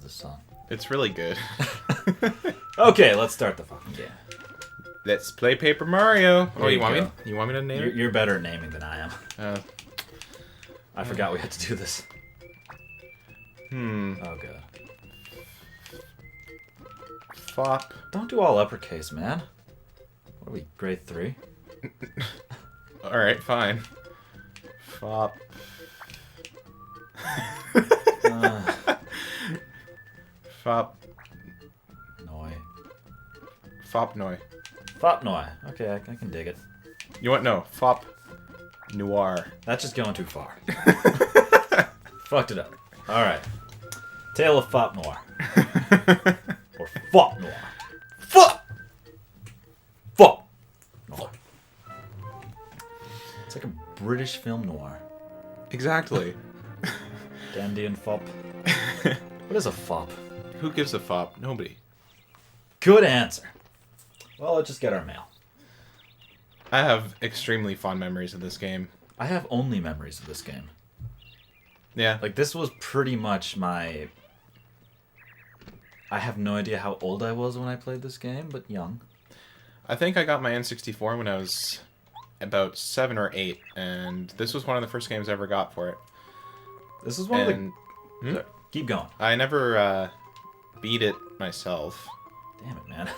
this song. It's really good. Okay, let's start the fucking game. Let's play Paper Mario. There you want go. me? You want me to name it? You're better at naming than I am. Uh, I forgot we had to do this. Oh, God. Fop. Don't do all uppercase, man. What are we, grade 3? Alright, fine. Fop. Fop. Noi. Fop Noi. Fop Noi. Okay, I can dig it. You want no? Fop Noir. That's just going too far. Fucked it up. Alright. Tale of Fop Noir. Or Fop Noir. Fop! Fop Noir. It's like a British film noir. Exactly. Dandy and Fop. What is a fop? Who gives a fop? Nobody. Good answer. Well, let's just get our mail. I have extremely fond memories of this game. I have only memories of this game. Yeah. Like, this was pretty much my... I have no idea how old I was when I played this game, but young. I think I got my N64 when I was about 7 or 8, and this was one of the first games I ever got for it. This is one of And the... Sorry, keep going. I never beat it myself. Damn it, man.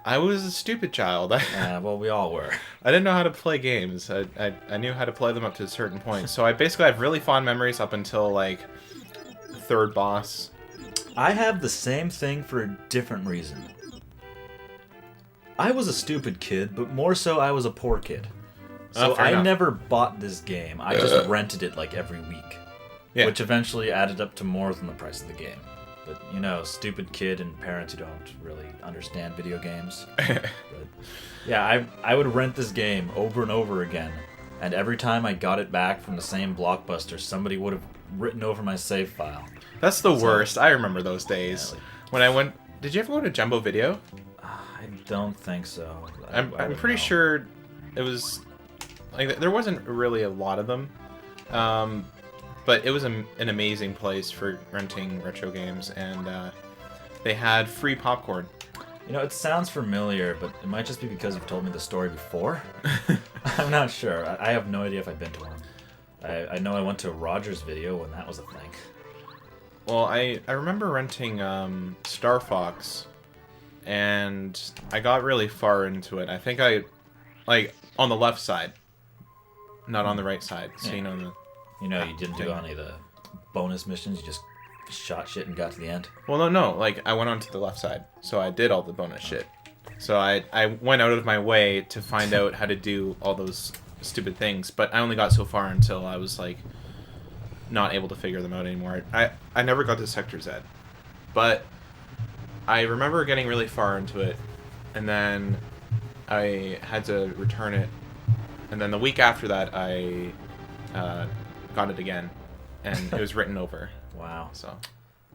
I was a stupid child. Well, we all were. I didn't know how to play games. I knew how to play them up to a certain point. So I basically have really fond memories up until, like, third boss. I have the same thing for a different reason. I was a stupid kid, but more so I was a poor kid. So fair I enough. never bought this game. I just rented it like every week. Yeah. Which eventually added up to more than the price of the game. But, you know, stupid kid and parents who don't really understand video games. But, yeah, I would rent this game over and over again. And every time I got it back from the same Blockbuster, somebody would have written over my save file. That's the worst. I remember those days. Yeah, When I went... Did you ever go to Jumbo Video? I don't think so. I'm I would pretty know. sure it was... Like, there wasn't really a lot of them. But it was an amazing place for renting retro games, and they had free popcorn. You know, it sounds familiar, but it might just be because you've told me the story before. I'm not sure. I have no idea if I've been to one. I know I went to a Rogers Video when that was a thing. Well, I remember renting Star Fox, and I got really far into it. I think like, on the left side, not on the right side. So, you know, You know, you didn't do any of the bonus missions. You just shot shit and got to the end. Well, no. Like, I went on to the left side, so I did all the bonus shit. So I went out of my way to find out how to do all those stupid things, but I only got so far until I was, like, not able to figure them out anymore. I never got to Sector Z, but I remember getting really far into it, and then I had to return it, and then the week after that I got it again, and it was written over. Wow. So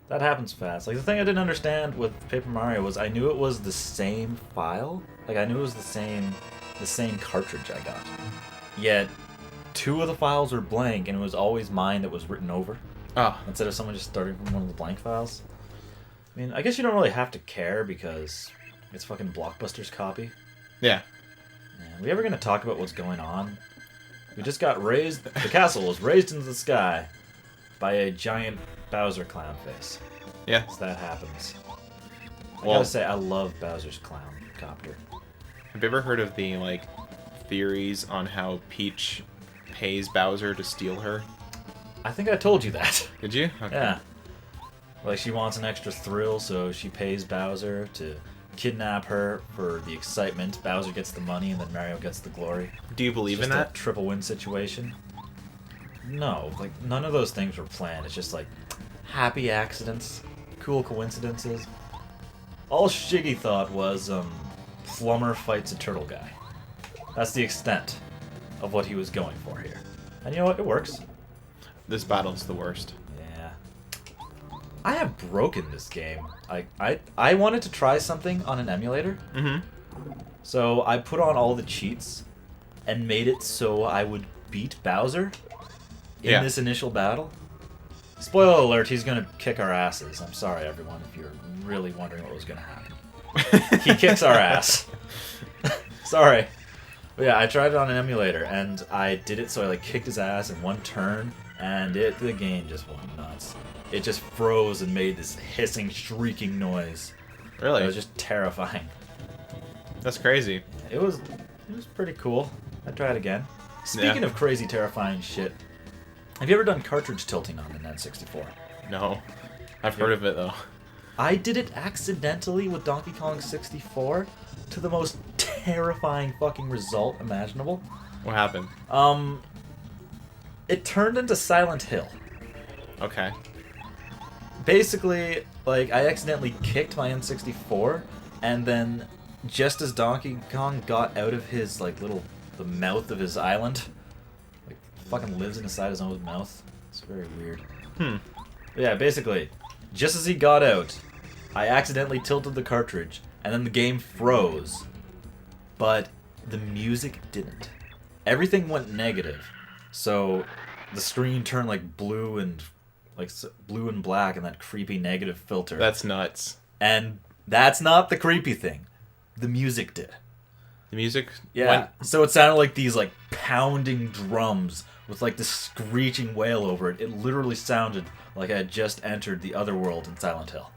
That happens fast. Like, the thing I didn't understand with Paper Mario was I knew it was the same file. Like, I knew it was the same cartridge I got. Yet, 2 of the files were blank, and it was always mine that was written over. Instead of someone just starting from one of the blank files. I mean, I guess you don't really have to care because it's fucking Blockbuster's copy. yeah. Are we ever going to talk about what's going on? We just got raised... The castle was raised into the sky by a giant Bowser clown face. Yeah. So that happens. I Well- gotta say, I love Bowser's clown copter. Have you ever heard of the, like, theories on how Peach pays Bowser to steal her? I think I told you that. Did you? Okay. Yeah. Like, she wants an extra thrill, so she pays Bowser to kidnap her for the excitement. Bowser gets the money, and then Mario gets the glory. Do you believe It's in just that? a triple win situation. No, like, none of those things were planned. It's just, like, happy accidents, cool coincidences. All Shiggy thought was, Plumber fights a turtle guy. That's the extent of what he was going for here. And you know what? It works. This battle's the worst. Yeah. I have broken this game. I wanted to try something on an emulator. Mm-hmm. So I put on all the cheats and made it so I would beat Bowser in Yeah. this initial battle. Spoiler alert, he's gonna kick our asses. I'm sorry, everyone, if you're really wondering what was gonna happen. He kicks our ass. Sorry. But yeah, I tried it on an emulator, and I did it so I like kicked his ass in one turn, and the game just went nuts. It just froze and made this hissing, shrieking noise. Really? It was just terrifying. That's crazy. It was pretty cool. I'd try it again. Speaking of crazy, terrifying shit, have you ever done cartridge tilting on an N64? No. I've heard of it, though. I did it accidentally with Donkey Kong 64 to the most terrifying fucking result imaginable. What happened? It turned into Silent Hill. Okay. Basically, like, I accidentally kicked my N64, and then just as Donkey Kong got out of his, like, the mouth of his island, like, fucking lives inside his own mouth. It's very weird. But yeah, basically, just as he got out, I accidentally tilted the cartridge, and then the game froze. But the music didn't. Everything went negative. So the screen turned like blue and black and that creepy negative filter. That's nuts. And that's not the creepy thing. The music did. The music? Yeah. So it sounded like these like pounding drums with like this screeching wail over it. It literally sounded like I had just entered the other world in Silent Hill.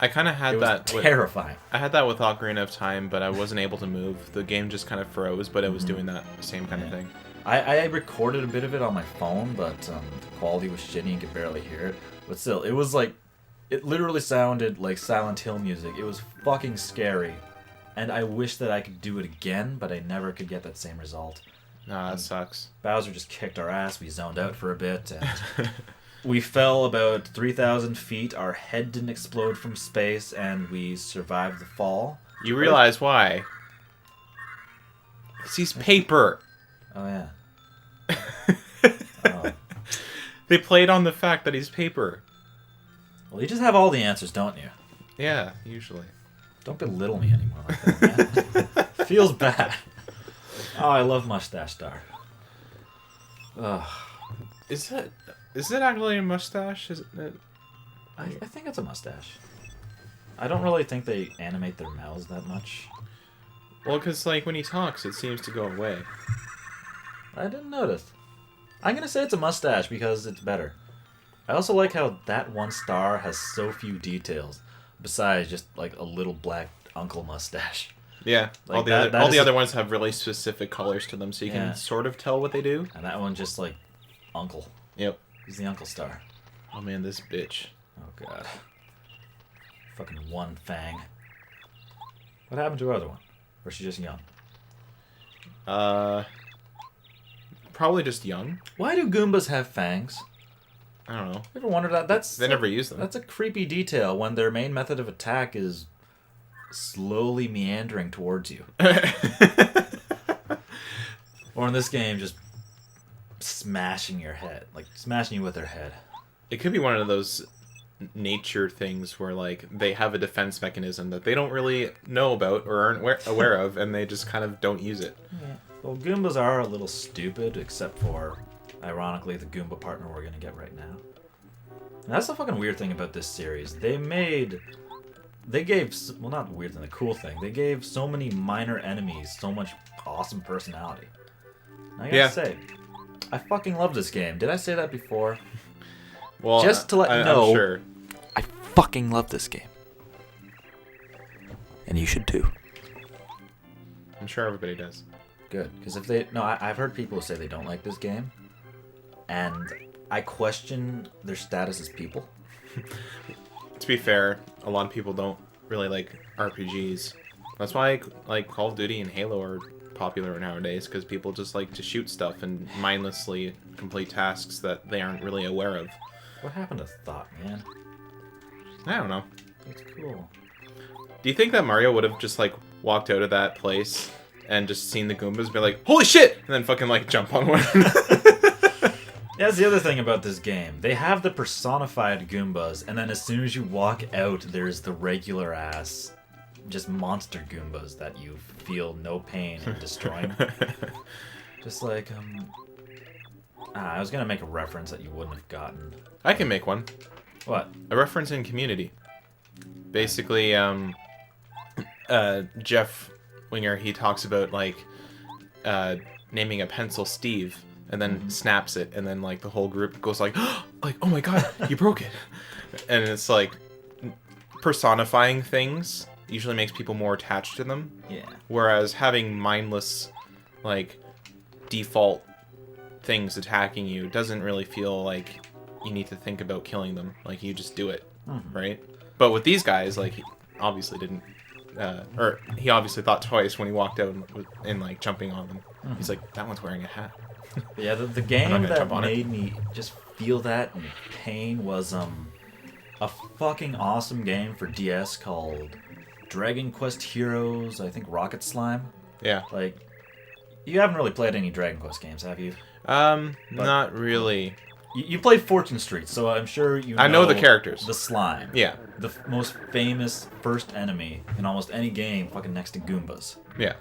I kind of had It was that. terrifying. I had that with Ocarina of Time, but I wasn't able to move. The game just kind of froze, but it was doing that same kind of thing. I recorded a bit of it on my phone, but the quality was shitty and could barely hear it. But still, it was like, it literally sounded like Silent Hill music. It was fucking scary. And I wish that I could do it again, but I never could get that same result. Nah, that sucks. Bowser just kicked our ass. We zoned out for a bit, and we fell about 3,000 feet. Our head didn't explode from space, and we survived the fall. You realize why? Because he's paper. Oh, yeah. Oh. They played on the fact that he's paper. Well, you just have all the answers, don't you? Yeah, usually. Don't belittle me anymore like that, man. Feels bad. Oh, I love Mustache Star. Ugh. Is it actually a mustache? Is it? I think it's a mustache. I don't really think they animate their mouths that much. Well, because like when he talks, it seems to go away. I didn't notice. I'm gonna say it's a mustache because it's better. I also like how that one star has so few details, besides just like a little black uncle mustache. Yeah, Like all the that all is the a- other ones have really specific colors to them, so you Yeah. can sort of tell what they do. And that one just like uncle. Yep. He's the uncle star. Oh man, this bitch. Oh god. Fucking one fang. What happened to her other one? Or is she just young? Probably just young. Why do Goombas have fangs? I don't know. You ever wondered that? They never use them. That's a creepy detail when their main method of attack is slowly meandering towards you. Or in this game, just smashing your head. Like, smashing you with their head. It could be one of those nature things where like they have a defense mechanism that they don't really know about or aren't aware of, and they just kind of don't use it. Yeah. Well, Goombas are a little stupid, except for, ironically, the Goomba partner we're gonna get right now. And that's the fucking weird thing about this series. They gave, well, not the weird thing, the cool thing. They gave so many minor enemies so much awesome personality. And I gotta say, I fucking love this game. Did I say that before? Well, Just to let you know, I'm sure. I fucking love this game. And you should too. I'm sure everybody does. Good, because if they... No, I've heard people say they don't like this game. And I question their status as people. To be fair, a lot of people don't really like RPGs. That's why like Call of Duty and Halo are popular nowadays, because people just like to shoot stuff and mindlessly complete tasks that they aren't really aware of. What happened to Thought, man? I don't know. That's cool. Do you think that Mario would have just like walked out of that place and just seen the Goombas and be like, "Holy shit!" and then fucking like jump on one? Yeah, that's the other thing about this game. They have the personified Goombas, and then as soon as you walk out, there's the regular ass, just monster Goombas that you feel no pain in destroying. Just like, I was gonna make a reference that you wouldn't have gotten. I can make one. What? A reference in Community. Basically, Jeff Winger, he talks about, like, naming a pencil Steve, and then snaps it, and then, like, the whole group goes like, oh my god, you broke it. And it's like, personifying things usually makes people more attached to them. Yeah. Whereas having mindless, like, default things attacking you doesn't really feel like you need to think about killing them. Like, you just do it, right? But with these guys, like, he obviously didn't, or he obviously thought twice when he walked out and like, jumping on them. He's like, that one's wearing a hat. But yeah, the not game gonna that jump on it. made me just feel that in pain was a fucking awesome game for DS called Dragon Quest Heroes, I think Rocket Slime. Yeah. Like, you haven't really played any Dragon Quest games, have you? Not really. You played Fortune Street, so I'm sure you know... I know the characters. The slime. Yeah. The most famous first enemy in almost any game, fucking next to Goombas. Yeah.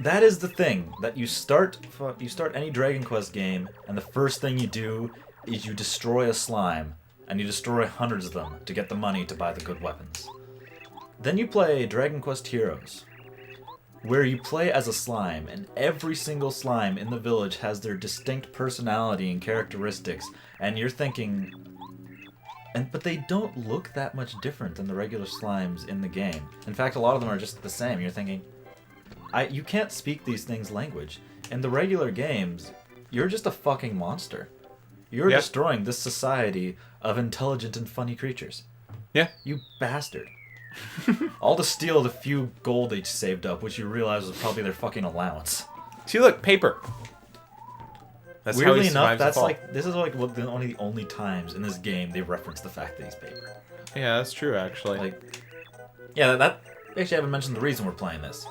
That is the thing, that you start any Dragon Quest game, and the first thing you do is you destroy a slime, and you destroy hundreds of them to get the money to buy the good weapons. Then you play Dragon Quest Heroes, where you play as a slime, and every single slime in the village has their distinct personality and characteristics, and you're thinking... But they don't look that much different than the regular slimes in the game. In fact, a lot of them are just the same. You're thinking, you can't speak these things' language. In the regular games, you're just a fucking monster. You're Yep. destroying this society of intelligent and funny creatures. Yeah. You bastard. All to steal the few gold they saved up, which you realize was probably their fucking allowance. See, look, paper. That's how Weirdly he enough, survives the that's fall. like this is like one of the only times in this game they reference the fact that he's paper. Yeah, that's true, actually. Like, yeah, that actually I haven't mentioned the reason we're playing this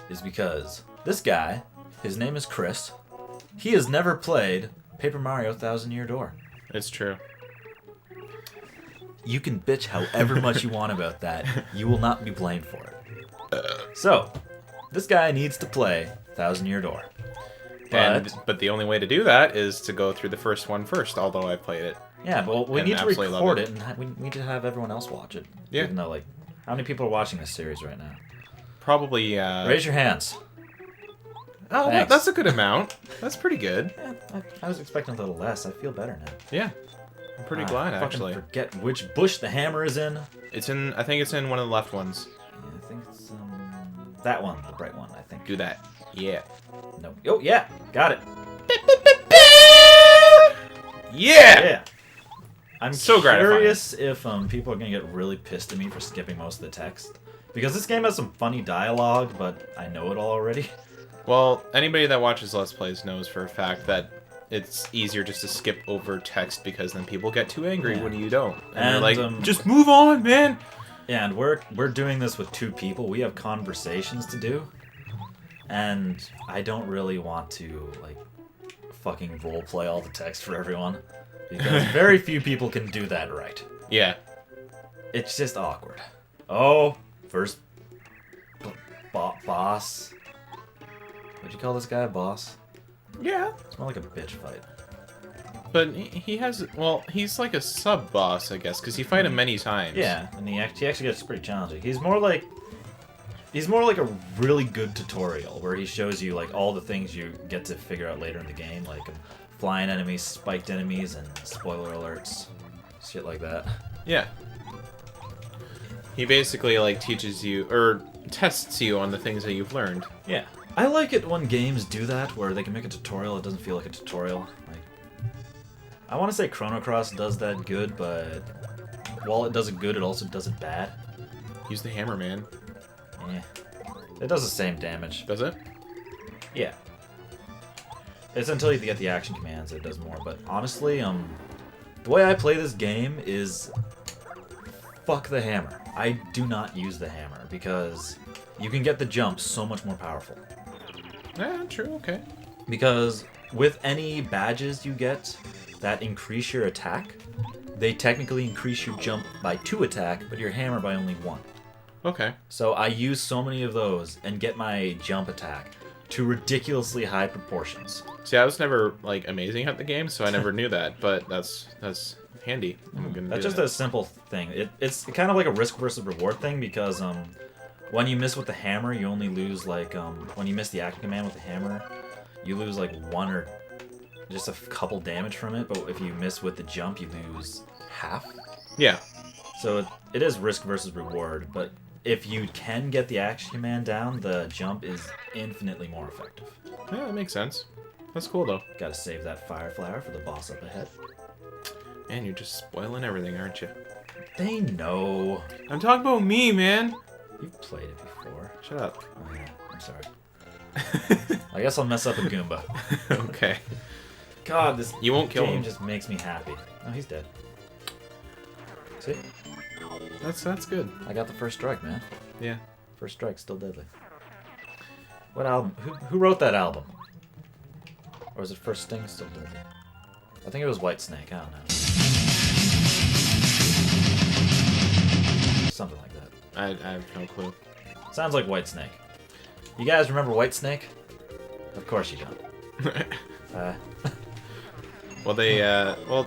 is because this guy, his name is Chris. He has never played Paper Mario Thousand Year Door. It's true. You can bitch however much you want about that. You will not be blamed for it. So, this guy needs to play Thousand Year Door. But the only way to do that is to go through the first one first, although I've played it. Yeah, but we and need to absolutely love record it. it, and we need to have everyone else watch it. Yeah. Even though, like, how many people are watching this series right now? Probably, Raise your hands. Oh, Thanks. that's a good amount. That's pretty good. Yeah, I was expecting a little less. I feel better now. Yeah. I'm pretty glad, I fucking actually. forget which bush the hammer is in. It's in, I think it's in one of the left ones. Yeah, I think it's that one, the bright one, I think. Do that. Yeah. No. Oh, yeah. Got it. Yeah! Yeah. I'm So curious if people are going to get really pissed at me for skipping most of the text. Because this game has some funny dialogue, but I know it all already. Well, anybody that watches Let's Plays knows for a fact that it's easier just to skip over text because then people get too angry Yeah. when you don't. And And, they're like, just move on, man! Yeah, and we're doing this with two people. We have conversations to do. And I don't really want to, like, fucking roleplay all the text for everyone. Because very few people can do that right. Yeah. It's just awkward. Oh, first boss. Would you call this guy a boss? Yeah. It's more like a bitch fight. But he has, well, he's like a sub-boss, I guess, because you fight him many times. Yeah, and he actually gets pretty challenging. He's more like a really good tutorial where he shows you like all the things you get to figure out later in the game, like flying enemies, spiked enemies, and spoiler alerts, shit like that. Yeah. He basically, like, teaches you, or tests you on the things that you've learned. Yeah. I like it when games do that, where they can make a tutorial, it doesn't feel like a tutorial. Like, I want to say Chrono Cross does that good, but while it does it good, it also does it bad. Use the hammer, man. Yeah. It does the same damage. Does it? Yeah. It's until you get the action commands that it does more, but honestly, the way I play this game is fuck the hammer. I do not use the hammer, because you can get the jump so much more powerful. Yeah, true, okay. Because with any badges you get that increase your attack, they technically increase your jump by 2 attack, but your hammer by only 1. Okay. So I use so many of those and get my jump attack to ridiculously high proportions. See, I was never like amazing at the game, so I never knew that. But that's handy. I'm gonna That's do just that. a simple thing. It's kind of like a risk versus reward thing because when you miss with the hammer, you only lose like when you miss the action command with the hammer, you lose like one or just a couple damage from it. But if you miss with the jump, you lose half. Yeah. So it is risk versus reward. But if you can get the action command down, the jump is infinitely more effective. Yeah, that makes sense. That's cool though. Gotta save that fire flower for the boss up ahead. Man, you're just spoiling everything, aren't you? They know. I'm talking about me, man. You've played it before. Shut up. Oh yeah, I'm sorry. I guess I'll mess up a Goomba. Okay. God, this You won't kill game him. just makes me happy. Oh, he's dead. See? That's good. I got the first strike, man. Yeah. First strike, still deadly. What album? Who wrote that album? Or was it First Sting, Still Deadly? I think it was Whitesnake, I don't know. Something like that. I have no clue. Sounds like Whitesnake. You guys remember Whitesnake? Of course you don't. Well, they, well,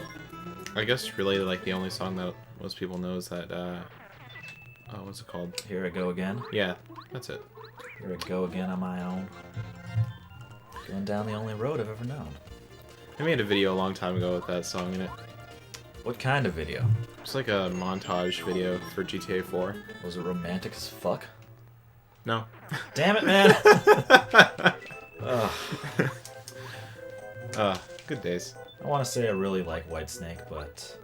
I guess really like the only song that most people know is that, oh, what's it called? Here I go again. Yeah, that's it. Here I go again on my own. Going down the only road I've ever known. I made a video a long time ago with that song in it. What kind of video? It's like a montage video for GTA 4. Was it romantic as fuck? No. Damn it, man! Ugh. Good days. I want to say I really like Whitesnake, but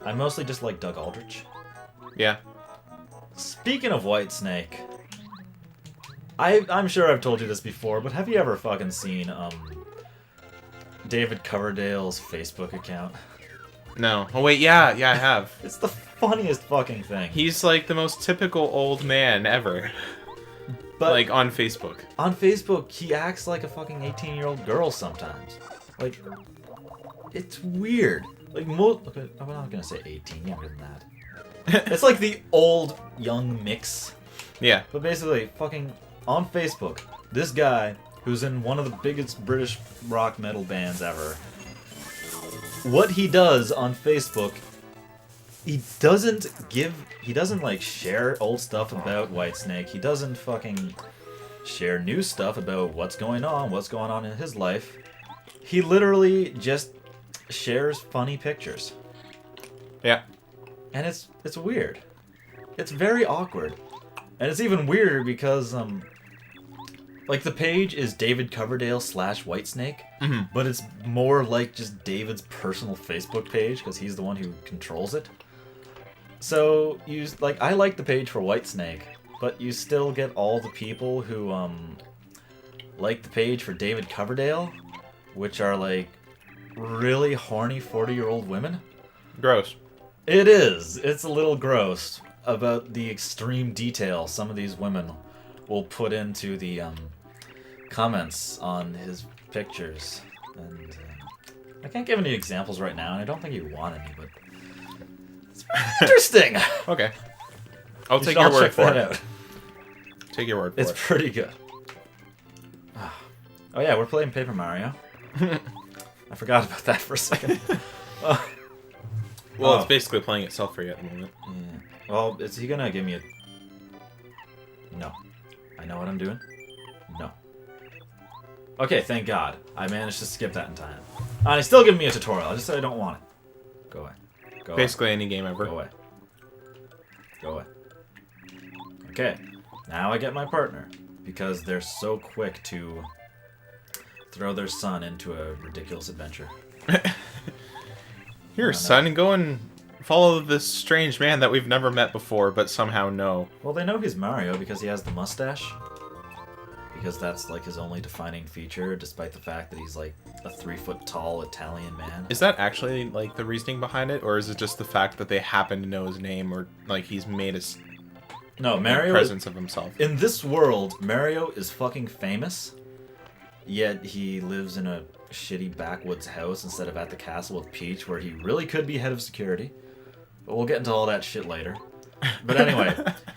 I mostly just like Doug Aldrich. Yeah. Speaking of Whitesnake, I'm sure I've told you this before, but have you ever fucking seen David Coverdale's Facebook account? No. Oh wait, yeah, I have. It's the funniest fucking thing. He's like the most typical old man ever. But like on Facebook. on Facebook, he acts like a fucking 18-year-old girl sometimes. Like, it's weird. Like, okay, I'm not gonna say 18, younger than that. It's like the old young mix. Yeah. But basically, fucking on Facebook, this guy who's in one of the biggest British rock metal bands ever, what he does on Facebook, he doesn't like share old stuff about Whitesnake. He doesn't fucking share new stuff about what's going on in his life. He literally just shares funny pictures. Yeah. And it's weird. It's very awkward. And it's even weirder because like the page is David Coverdale / Whitesnake, but it's more like just David's personal Facebook page because he's the one who controls it. So I like the page for Whitesnake, but you still get all the people who like the page for David Coverdale, which are like really horny 40-year-old women. Gross. It is. It's a little gross about the extreme detail some of these women will put into the comments on his pictures. And I can't give any examples right now, and I don't think you want any, but it's interesting. Okay. I'll You take should your all word check for that it. out. Take your word for It's it. pretty good. Oh yeah, we're playing Paper Mario. I forgot about that for a second. Well, Oh. it's basically playing itself for you at the moment. Yeah. Well, is he gonna give me a... No. I know what I'm doing. No. Okay, thank God. I managed to skip that in time. And he's still giving me a tutorial. I just said I don't want it. Go away. Go Basically any game away. ever. Go away. Go away. Okay. Now I get my partner. Because they're so quick to throw their son into a ridiculous adventure. Here, son, go and follow this strange man that we've never met before, but somehow know. Well, they know he's Mario because he has the mustache. Because that's like his only defining feature, despite the fact that he's like a 3-foot-tall Italian man. Is that actually like the reasoning behind it, or is it just the fact that they happen to know his name, or like he's made a No, Mario. presence of himself? In this world, Mario is fucking famous. Yet he lives in a shitty backwoods house instead of at the castle with Peach, where he really could be head of security. But we'll get into all that shit later. But anyway,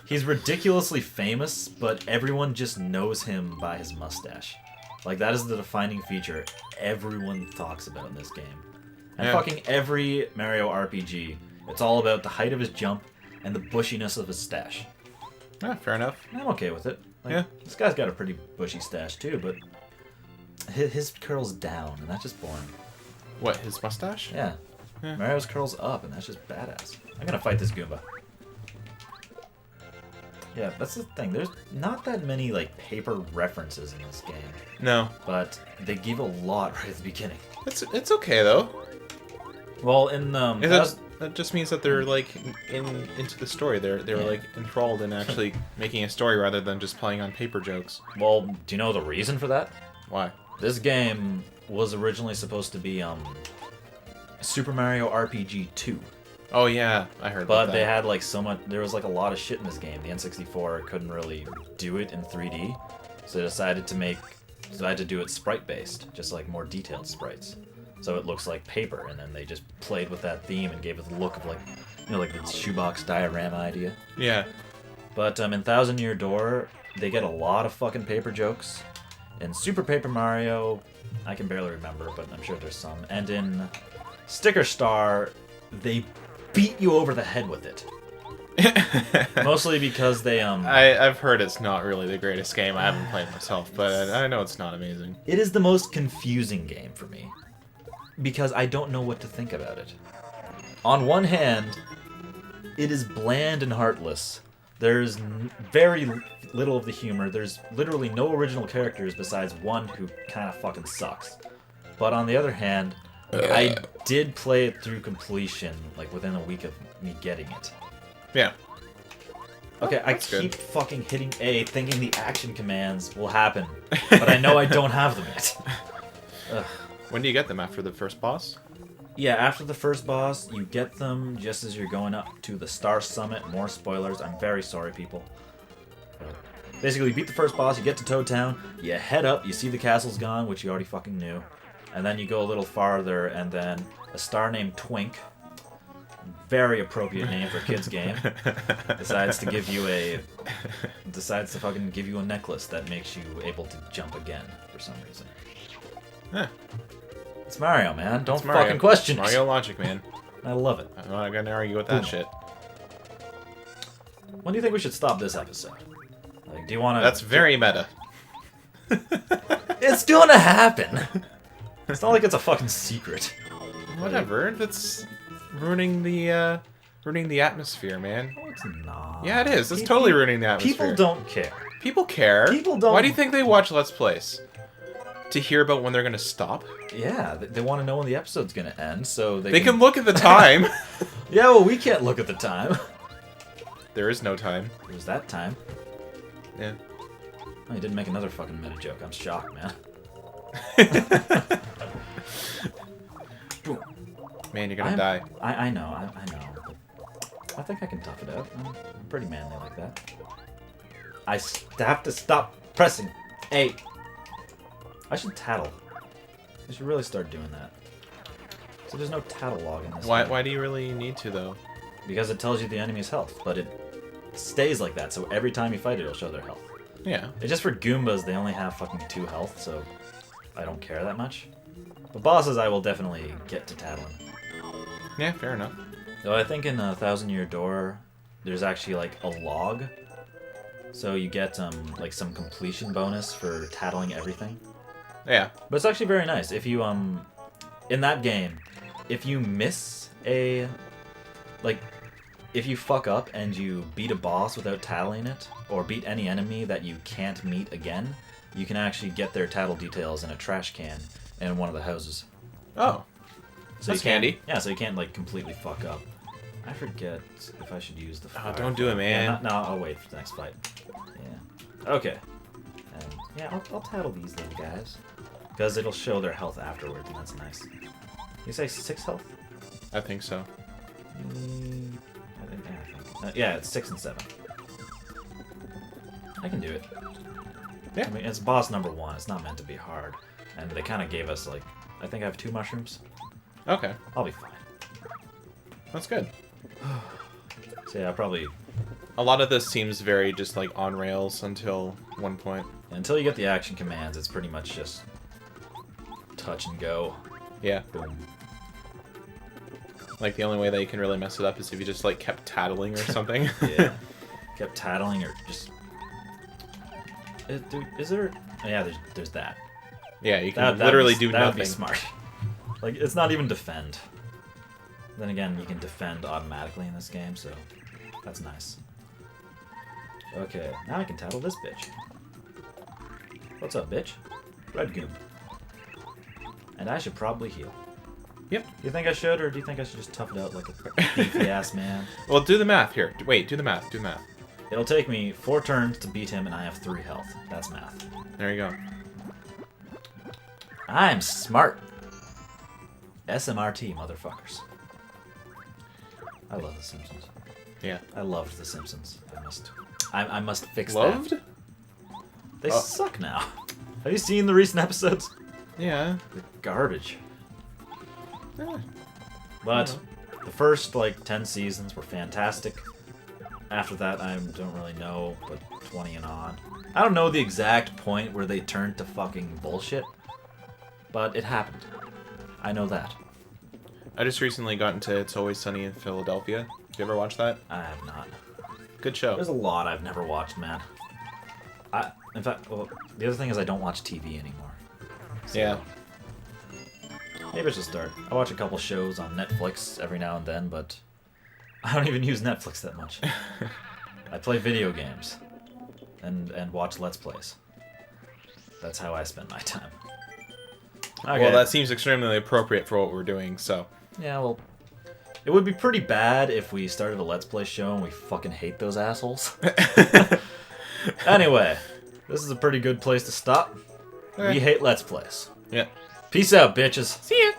He's ridiculously famous, but everyone just knows him by his mustache. Like, that is the defining feature everyone talks about in this game. And fucking every Mario RPG, it's all about the height of his jump and the bushiness of his stash. Yeah, fair enough. I'm okay with it. Like, Yeah. This guy's got a pretty bushy stash, too, but his curls down, and that's just boring. What, his mustache? Yeah. Yeah. Mario's curls up, and that's just badass. I'm gonna fight this Goomba. Yeah, that's the thing. There's not that many, like, paper references in this game. No. But they give a lot right at the beginning. It's okay, though. Well, in That just means that they're, like, into the story. They were, like, enthralled in actually making a story rather than just playing on paper jokes. well, do you know the reason for that? Why? This game was originally supposed to be Super Mario RPG 2. Oh, yeah. I heard But about they that. had like there was like a lot of shit in this game. The N64 couldn't really do it in 3D, so they decided to do it sprite based, just like more detailed sprites. So it looks like paper, and then they just played with that theme and gave it the look of like, you know, like the shoebox diorama idea. Yeah. But in Thousand Year Door, they get a lot of fucking paper jokes. In Super Paper Mario, I can barely remember, but I'm sure there's some. And in Sticker Star, they beat you over the head with it. Mostly because they I've heard it's not really the greatest game. I haven't played myself, but I know it's not amazing. It is the most confusing game for me. Because I don't know what to think about it. On one hand, it is bland and heartless. There's very little of the humor. There's literally no original characters besides one who kind of fucking sucks. But on the other hand, I did play it through completion, like within a week of me getting it. Yeah. Okay, I that's keep good. fucking hitting A, thinking the action commands will happen, but I know I don't have them yet. Ugh. When do you get them? After the first boss? Yeah, after the first boss, you get them just as you're going up to the Star Summit. More spoilers. I'm very sorry, people. Basically, you beat the first boss, you get to Toad Town, you head up, you see the castle's gone, which you already fucking knew. And then you go a little farther, and then a star named Twink, very appropriate name for a kid's game, decides to fucking give you a necklace that makes you able to jump again for some reason. Huh. It's Mario, man. Don't It's Mario. fucking question Mario it. logic, man. I love it. I'm not gonna argue with that Boom. shit. When do you think we should stop this episode? Like, do you want to? That's very meta. It's gonna happen. It's not like it's a fucking secret. Whatever. That's ruining the atmosphere, man. No, it's not. Yeah, it is. It's totally ruining the atmosphere. People don't care. People care. People don't- Why do you think they watch Let's Plays? To hear about when they're gonna stop? Yeah, they want to know when the episode's gonna end, so They can look at the time. Yeah, well, we can't look at the time. There is no time. It was that time. Yeah. Oh, you didn't make another fucking meta joke. I'm shocked, man. Boom. Man, you're gonna die. I know, I know. But I think I can tough it out. I'm pretty manly like that. I have to stop pressing A. I should tattle. I should really start doing that. So there's no tattle log in this game. Why do you really need to, though? Because it tells you the enemy's health, but it stays like that, so every time you fight it, it'll show their health. Yeah. It's just for Goombas, they only have fucking 2 health, so I don't care that much. But bosses, I will definitely get to tattling. Yeah, fair enough. Though I think in Thousand Year Door, there's actually like a log, so you get like some completion bonus for tattling everything. Yeah. But it's actually very nice. If you in that game, if you miss if you fuck up and you beat a boss without tattling it, or beat any enemy that you can't meet again, you can actually get their tattle details in a trash can in one of the houses. Oh. So That's you can't, handy. Yeah, so you can't like completely fuck up. I forget if I should use the fire. Don't do it, man. Yeah, no, I'll wait for the next fight. Yeah. Okay. And yeah, I'll tattle these little guys. Because it'll show their health afterwards, and that's nice. You say 6 health? I think so. Yeah, it's 6 and 7. I can do it. Yeah. I mean, it's boss number 1. It's not meant to be hard. And they kind of gave us, like, I think I have 2 mushrooms. Okay. I'll be fine. That's good. So yeah, I'll probably A lot of this seems very just like on rails until one point. Until you get the action commands, it's pretty much just touch and go. Yeah. Boom. Like the only way that you can really mess it up is if you just like kept tattling or something. Yeah. Kept tattling or just... Is there... Oh, yeah, there's that. Yeah, you can literally do that nothing. That would be smart. Like, it's not even defend. Then again, you can defend automatically in this game, so that's nice. Okay, now I can tattle this bitch. What's up, bitch? Red goop. And I should probably heal. Yep. You think I should, or do you think I should just tough it out like a beefy ass man? Well, do the math here. Wait, do the math. Do the math. It'll take me 4 turns to beat him, and I have 3 health. That's math. There you go. I'm smart. SMRT, motherfuckers. I love The Simpsons. Yeah. I loved The Simpsons. I must fix Loved? that. They suck now. Have you seen the recent episodes? Yeah. They're garbage. Yeah. But the first, like, 10 seasons were fantastic. After that, I don't really know, but 20 and on. I don't know the exact point where they turned to fucking bullshit, but it happened. I know that. I just recently got into It's Always Sunny in Philadelphia. Did you ever watch that? I have not. Good show. There's a lot I've never watched, man. In fact, well, the other thing is I don't watch TV anymore. So Yeah. maybe I should start. I watch a couple shows on Netflix every now and then, but I don't even use Netflix that much. I play video games and watch Let's Plays. That's how I spend my time. Okay. Well, that seems extremely appropriate for what we're doing, so. Yeah, well, it would be pretty bad if we started a Let's Play show and we fucking hate those assholes. Anyway, this is a pretty good place to stop. Okay. We hate Let's Plays. Yeah. Peace out, bitches. See ya!